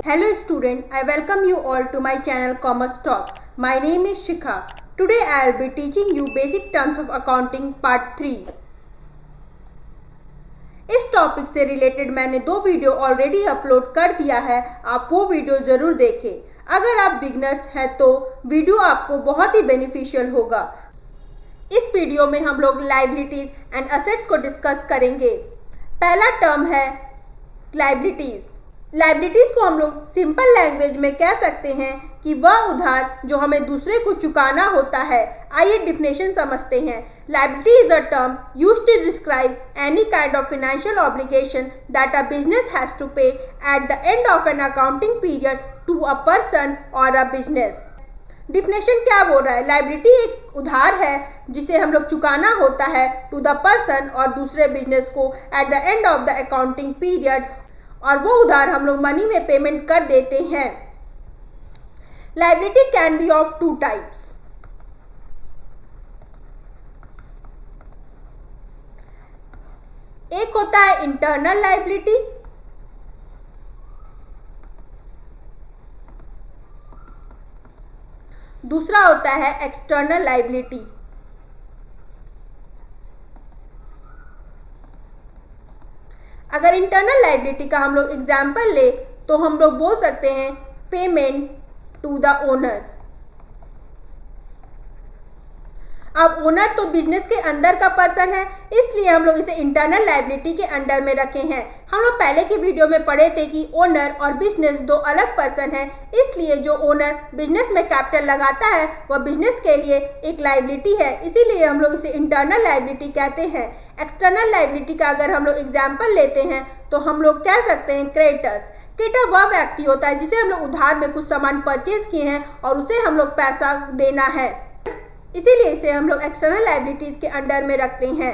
Hello student, I welcome you all to my channel Commerce Talk. My name is Shikha. Today I will be teaching you basic terms of accounting part 3. इस topic से related मैंने 2 video already upload कर दिया है, आप वो video ज़रूर देखें। अगर आप बिगनर्स हैं तो वीडियो आपको बहुत ही बेनिफिशियल होगा। इस वीडियो में हम लोग लायबिलिटीज़ एंड असेट्स को डिस्कस करेंगे। पहला टर्म है लायबिलिटीज़। लायबिलिटीज़ को हम लोग सिंपल लैंग्वेज में कह सकते हैं कि वह उधार जो हमें दूसरे को चुकाना होता है। आइए डिफिनेशन समझते हैं। Liability is a term used to describe any kind of financial obligation that a business has to pay at the end of an accounting period to a person or a business. Definition क्या बोल रहा है? Liability एक उधार है जिसे हम लोग चुकाना होता है टू द पर्सन और दूसरे बिजनेस को at the end of the accounting period, और वो उधार हम लोग मनी में पेमेंट कर देते हैं। Liability can be of 2 types. एक होता है इंटरनल लायबिलिटी, दूसरा होता है एक्सटर्नल लायबिलिटी। अगर इंटरनल लायबिलिटी का हम लोग एग्जाम्पल ले तो हम लोग बोल सकते हैं पेमेंट टू द ओनर। अब ओनर तो बिजनेस के अंदर का पर्सन है, इसलिए हम लोग इसे इंटरनल लायबिलिटी के अंडर में रखे हैं। हम लोग पहले की वीडियो में पढ़े थे कि ओनर और बिजनेस 2 अलग पर्सन हैं, इसलिए जो ओनर बिजनेस में कैपिटल लगाता है वह बिजनेस के लिए एक लायबिलिटी है, इसीलिए हम लोग इसे इंटरनल लायबिलिटी कहते हैं। एक्सटर्नल लायबिलिटी का अगर हम लोग एग्जाम्पल लेते हैं तो हम लोग कह सकते हैं क्रेडिटर्स। क्रेडिटर वह व्यक्ति होता है जिसे हम लोग उधार में कुछ सामान परचेज किए हैं और उसे हम लोग पैसा देना है, इसीलिए इसे हम लोग एक्सटर्नल लायबिलिटीज के अंडर में रखते हैं।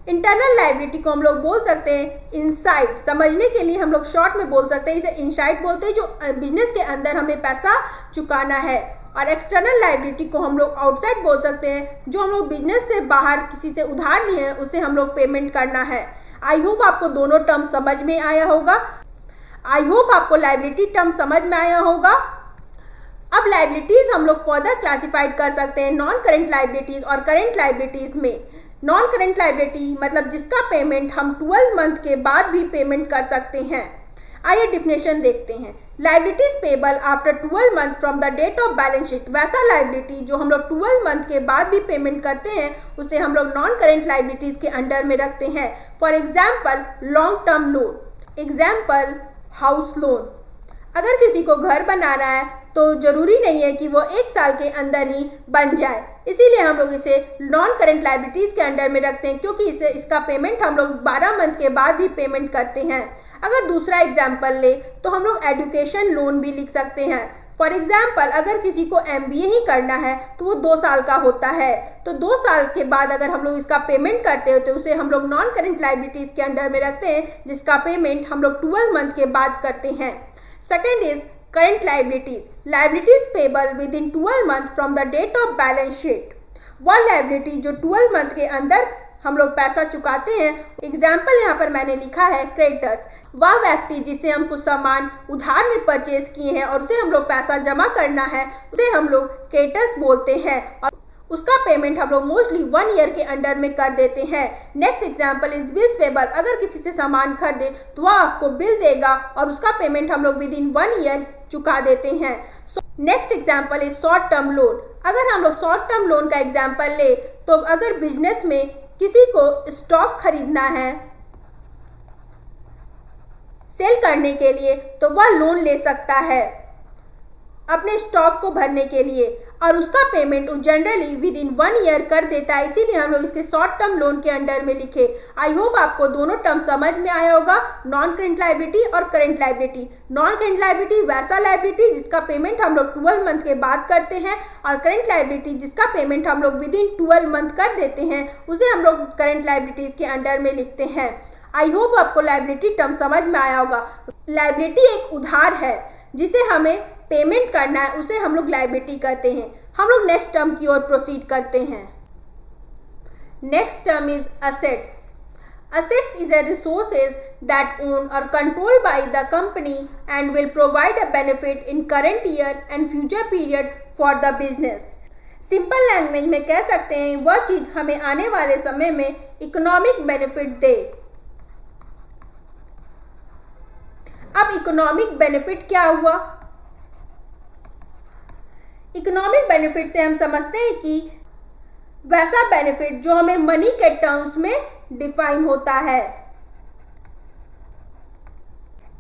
इंटरनल लायबिलिटी को हम लोग बोल सकते हैं इनसाइड। समझने के लिए हम लोग शॉर्ट में बोल सकते हैं इसे इनसाइड बोलते हैं, जो बिजनेस के अंदर हमें पैसा चुकाना है। और एक्सटर्नल लायबिलिटी को हम लोग आउटसाइड बोल सकते हैं, जो हम लोग बिजनेस से बाहर किसी से उधार लिए हैं उसे हम लोग पेमेंट करना है। आई होप आपको दोनों टर्म समझ में आया होगा। आई होप आपको लायबिलिटी टर्म समझ में आया होगा। अब लायबिलिटीज हम लोग फर्दर क्लासिफाइड कर सकते हैं नॉन करेंट लायबिलिटीज और करेंट लायबिलिटीज में। नॉन करेंट लायबिलिटी मतलब जिसका पेमेंट हम 12 मंथ के बाद भी पेमेंट कर सकते हैं। आइए डिफिनेशन देखते हैं। Liabilities payable after 12 month from the date of balance sheet. वैसा लायबिलिटी जो हम लोग 12 मंथ के बाद भी पेमेंट करते हैं उसे हम लोग नॉन करेंट लायबिलिटीज के अंडर में रखते हैं। For example long term loan, example house loan. अगर किसी को घर बनाना है तो जरूरी नहीं है कि वो 1 साल के अंदर ही बन जाए, इसीलिए हम लोग इसे नॉन करेंट लायबिलिटीज के अंडर में रखते हैं, क्योंकि इसका पेमेंट हम लोग 12 मंथ के बाद भी पेमेंट करते हैं। अगर दूसरा एग्जाम्पल ले तो हम लोग एजुकेशन लोन भी लिख सकते हैं। फॉर एग्जाम्पल अगर किसी को MBA ही करना है तो वो 2 साल का होता है, तो 2 साल के बाद अगर हम लोग इसका पेमेंट करते हो तो उसे हम लोग नॉन करेंट लायबिलिटीज के अंडर में रखते हैं, जिसका पेमेंट हम लोग 12 मंथ के बाद करते हैं। Second is current liabilities. Liabilities payable within 12 month from the date of balance sheet. वह लायबिलिटी जो 12 मंथ के अंदर हम लोग पैसा चुकाते हैं। एग्जाम्पल यहाँ पर मैंने लिखा है क्रेडिटर्स। वह व्यक्ति जिसे हम कुछ सामान उधार में परचेज किए हैं और उसे हम लोग पैसा जमा करना है उसे हम लोग क्रेडिटर्स बोलते हैं, और उसका पेमेंट हम लोग मोस्टली 1 ईयर के अंडर में कर देते हैं। Next example is bills payable. अगर किसी से सामान खरीदे तो वह आपको बिल देगा और उसका पेमेंट हम लोग विद इन 1 ईयर चुका देते हैं। Next example is short term loan. अगर हम लोग शॉर्ट टर्म लोन का एग्जाम्पल ले तो अगर बिजनेस में किसी को स्टॉक खरीदना है सेल करने के लिए तो वह लोन ले सकता है अपने स्टॉक को भरने के लिए, और उसका payment generally with in 1 year कर देता है, इसीलिए हम लोग इसके शॉर्ट टर्म लोन के अंडर में लिखे। आई होप आपको दोनों टर्म समझ में आया होगा, नॉन करेंट लायबिलिटी और current liability. Non current liability वैसा लायबिलिटी जिसका पेमेंट हम लोग 12 मंथ के बाद करते हैं, और करेंट लायबिलिटी जिसका पेमेंट हम लोग विद इन 12 मंथ कर देते हैं उसे हम लोग करेंट लायबिलिटीज के अंडर में लिखते हैं। आई होप आपको लायबिलिटी टर्म समझ में आया होगा। लायबिलिटी एक उधार है जिसे हमें पेमेंट करना है, उसे हम लोग लायबिलिटी कहते हैं। हम लोग नेक्स्ट टर्म की ओर प्रोसीड करते हैं। Next term is assets. Assets is a resources that owned or controlled by the company and will provide a benefit in current year and future period for the business. Simple language में कह सकते हैं वह चीज हमें आने वाले समय में इकोनॉमिक बेनिफिट दे। अब इकोनॉमिक बेनिफिट क्या हुआ? इकोनॉमिक बेनिफिट से हम समझते हैं कि वैसा बेनिफिट जो हमें मनी के टर्म्स में डिफाइन होता है,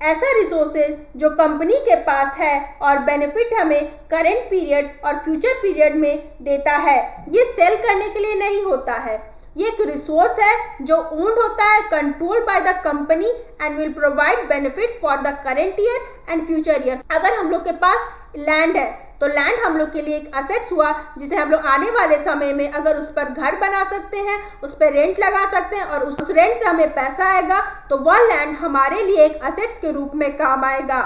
ऐसा रिसोर्सेज जो कंपनी के पास है और बेनिफिट हमें करंट पीरियड और फ्यूचर पीरियड में देता है। ये सेल करने के लिए नहीं होता है, ये एक रिसोर्स है जो ओन्ड होता है, controlled by the company and will provide benefit for the current year and future year. अगर हम लोग के पास लैंड है तो लैंड हम लोग के लिए एक असेट्स हुआ जिसे हम लोग आने वाले समय में अगर उस पर घर बना सकते हैं, उस पर रेंट लगा सकते हैं और उस रेंट से हमें पैसा आएगा तो वह लैंड हमारे लिए एक असेट्स के रूप में काम आएगा।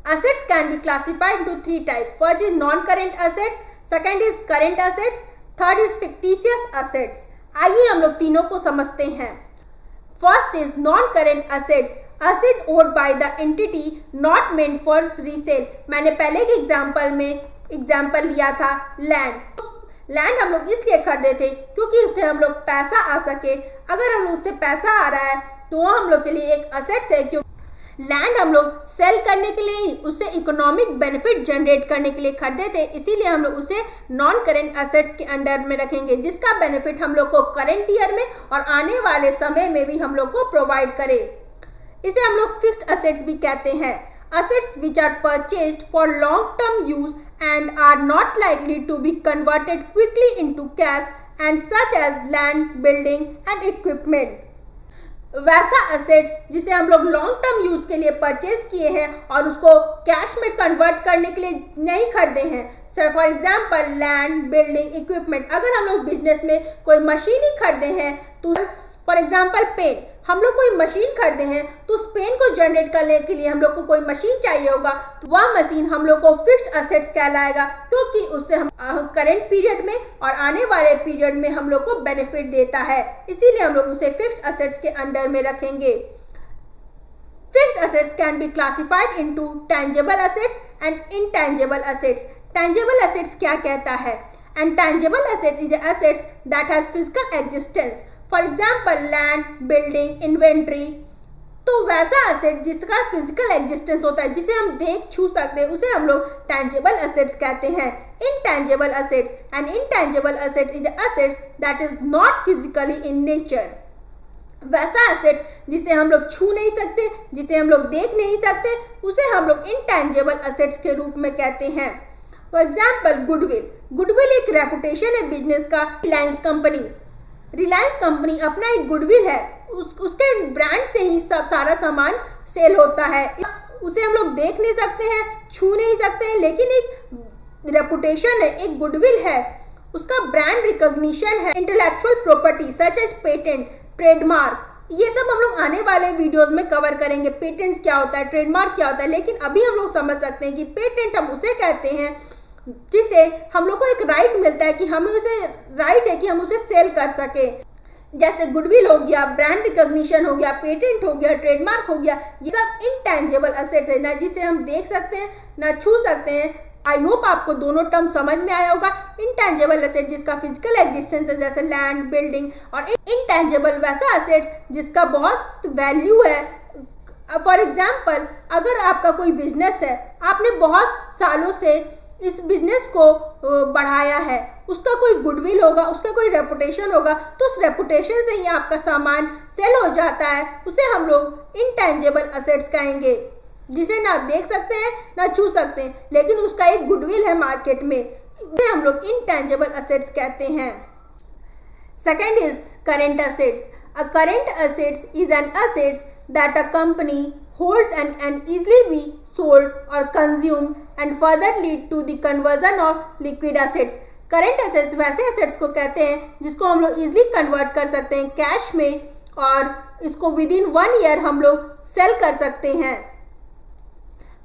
Assets can be classified into 3 types. First is non current assets, second is current assets, third is fictitious assets. आइए हम लोग तीनों को समझते हैं। First is non current assets, asset owed by the entity not meant for resale। मैंने पहले के एग्जाम्पल में एग्जाम्पल लिया था लैंड। लैंड हम लोग इसलिए खरीदे थे क्योंकि उससे हम लोग पैसा आ सके। अगर हम लोग उससे पैसा आ रहा है तो वो हम लोग के लिए एक असेट्स है, क्योंकि लैंड हम लोग सेल करने के लिए, उससे इकोनॉमिक बेनिफिट जनरेट करने के लिए खरीदे थे, इसीलिए हम लोग उसे नॉन करेंट असेट्स के अंडर में रखेंगे, जिसका बेनिफिट हम लोग को करंट ईयर में और आने वाले समय में भी हम लोग को प्रोवाइड करे। इसे हम लोग फिक्स्ड असेट्स भी कहते हैं। Assets which are purchased for long term use and are not likely to be converted quickly into cash and such as land, building and equipment. वैसा असेट जिसे हम लोग लॉन्ग टर्म यूज के लिए purchase किए हैं और उसको कैश में कन्वर्ट करने के लिए नहीं खरीदे हैं। For example land, building, equipment. अगर हम लोग बिजनेस में कोई मशीन ही खरीदे हैं तो फॉर एग्जाम्पल पेन, हम लोग कोई मशीन खरीदे हैं तो उस पेन को जनरेट करने के लिए हम लोग को कोई मशीन चाहिए होगा, तो वह मशीन हम लोग को फिक्स्ड असेट्स कहलाएगा, क्योंकि उससे हम करंट पीरियड में और आने वाले पीरियड में हम लोग को बेनिफिट देता है, इसीलिए हम लोग उसे फिक्स्ड असेट्स के अंडर में रखेंगे। Fixed assets can be classified into tangible assets and intangible assets. Tangible assets क्या कहता है? And tangible assets is assets that has physical existence. For example land, building, inventory. तो वैसा असेट जिसका physical existence होता है, जिसे हम देख छू सकते हैं, उसे हम लोग टैंजिबल असेट्स कहते हैं। Intangible assets and intangible assets is assets that is not physically in nature. वैसा असेट्स जिसे हम लोग छू नहीं सकते, जिसे हम लोग देख नहीं सकते, उसे हम लोग इनटैंजिबल असेट्स के रूप में कहते हैं। For example goodwill. गुडविल एक रेपुटेशन है बिजनेस का। रिलायंस कंपनी अपना एक गुडविल है, उसके ब्रांड से ही सब सारा सामान सेल होता है। उसे हम लोग देख नहीं सकते हैं, छू नहीं सकते हैं, लेकिन एक रेपुटेशन है, एक गुडविल है, उसका ब्रांड रिकॉग्निशन है। Intellectual property such as patent, trademark, ये सब हम लोग आने वाले वीडियोस में कवर करेंगे। पेटेंट क्या होता है, ट्रेडमार्क क्या होता है, लेकिन अभी हम लोग समझ सकते हैं कि पेटेंट हम उसे कहते हैं जिसे हम लोग को एक राइट मिलता है कि हमें उसे राइट है कि हम उसे सेल कर सके। जैसे गुडविल हो गया, ब्रांड रिकॉग्निशन हो गया, पेटेंट हो गया, ट्रेडमार्क हो गया, ये सब इनटैंजिबल असेट्स है, ना जिसे हम देख सकते हैं ना छू सकते हैं। आई होप आपको दोनों टर्म समझ में आया होगा। इनटैंजिबल असेट जिसका फिजिकल एग्जिस्टेंस है, जैसे लैंड, बिल्डिंग, और इनटैंजिबल वैसा असेट जिसका बहुत वैल्यू है। फॉर एग्जाम्पल अगर आपका कोई बिजनेस है, आपने बहुत सालों से इस बिजनेस को बढ़ाया है, उसका कोई गुडविल होगा, उसका कोई रेपुटेशन होगा, तो उस रेपुटेशन से ही आपका सामान सेल हो जाता है, उसे हम लोग इनटैंजिबल असेट्स कहेंगे, जिसे ना देख सकते हैं ना छू सकते हैं, लेकिन उसका एक गुडविल है मार्केट में, उसे हम लोग इनटैंजिबल असेट्स कहते हैं। Second is current assets. A current assets is an assets that a company holds and can easily be sold or consumed and further lead to the conversion of liquid assets। Current assets वैसे assets को कहते हैं जिसको हम लोग easily convert कर सकते हैं कैश में, और इसको विद इन 1 ईयर हम लोग सेल कर सकते हैं।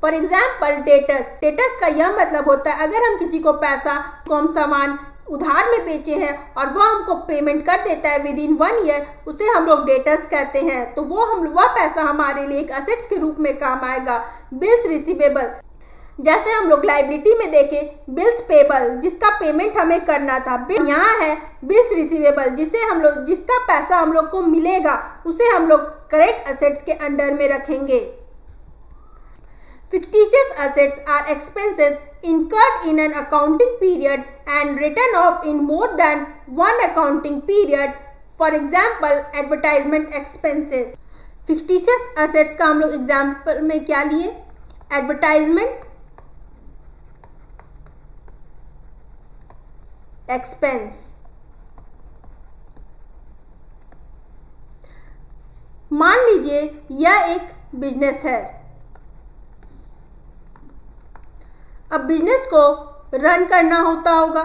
For example debtors. डेटर्स का यह मतलब होता है अगर हम किसी को पैसा को हम सामान उधार में बेचे हैं और वह हमको पेमेंट कर देता है विद इन 1 ईयर, उसे हम लोग डेटर्स कहते हैं। तो वह पैसा हमारे लिए एक असेट्स के रूप में काम आएगा। बिल्स रिसीवेबल, जैसे हम लोग लाइबिलिटी में देखें बिल्स पेबल, जिसका पेमेंट हमें करना था, यहाँ है बिल्स रिसीवेबल, जिसका पैसा हम लोग को मिलेगा, उसे हम लोग करेंट असेट्स के अंडर में रखेंगे। fictitious assets are expenses incurred in an accounting period and written off in more than one accounting period. For example, advertisement expenses. fictitious assets का हम लोग एग्जाम्पल में क्या लिए? Advertisement expense. मान लीजिए यह एक बिजनेस है। अब बिजनेस को रन करना होगा,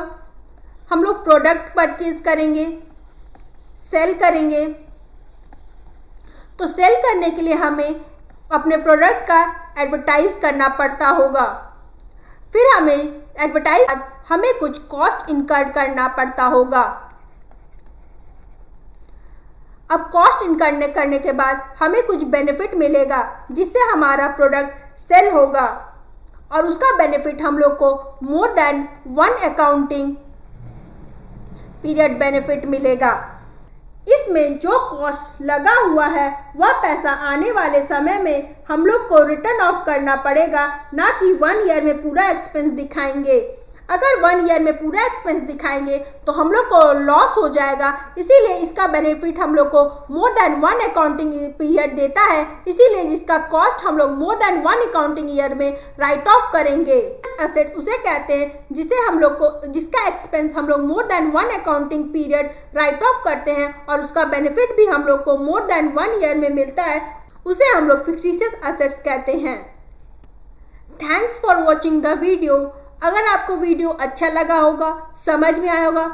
हम लोग प्रोडक्ट परचेज करेंगे, सेल करेंगे। तो सेल करने के लिए हमें अपने प्रोडक्ट का एडवर्टाइज करना पड़ता होगा। फिर हमें कुछ कॉस्ट इनकर्ड करना पड़ता होगा। अब कॉस्ट इनकर्ड करने के बाद हमें कुछ बेनिफिट मिलेगा, जिससे हमारा प्रोडक्ट सेल होगा और उसका बेनिफिट हम लोग को more than 1 accounting period benefit मिलेगा। इसमें जो कॉस्ट लगा हुआ है वह पैसा आने वाले समय में हम लोग को रिटर्न ऑफ करना पड़ेगा, ना कि 1 ईयर में पूरा एक्सपेंस दिखाएंगे। अगर 1 ईयर में पूरा एक्सपेंस दिखाएंगे तो हम लोग को लॉस हो जाएगा, इसीलिए इसका बेनिफिट हम लोग को मोर देन 1 अकाउंटिंग पीरियड देता है। इसीलिए इसका कॉस्ट हम लोग मोर देन 1 अकाउंटिंग ईयर में राइट ऑफ करेंगे। असेट्स उसे कहते हैं जिसका एक्सपेंस हम लोग more than 1 accounting period right of करते हैं और उसका बेनिफिट भी हम लोग को मोर देन 1 ईयर में मिलता है, उसे हम लोग फिक्टिशियस असेट्स कहते हैं। Thanks for watching the video. अगर आपको वीडियो अच्छा लगा होगा, समझ में आया होगा,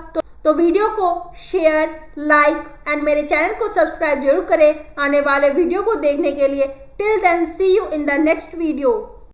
तो वीडियो को शेयर, लाइक एंड मेरे चैनल को सब्सक्राइब जरूर करें आने वाले वीडियो को देखने के लिए। Till then see you in the next video.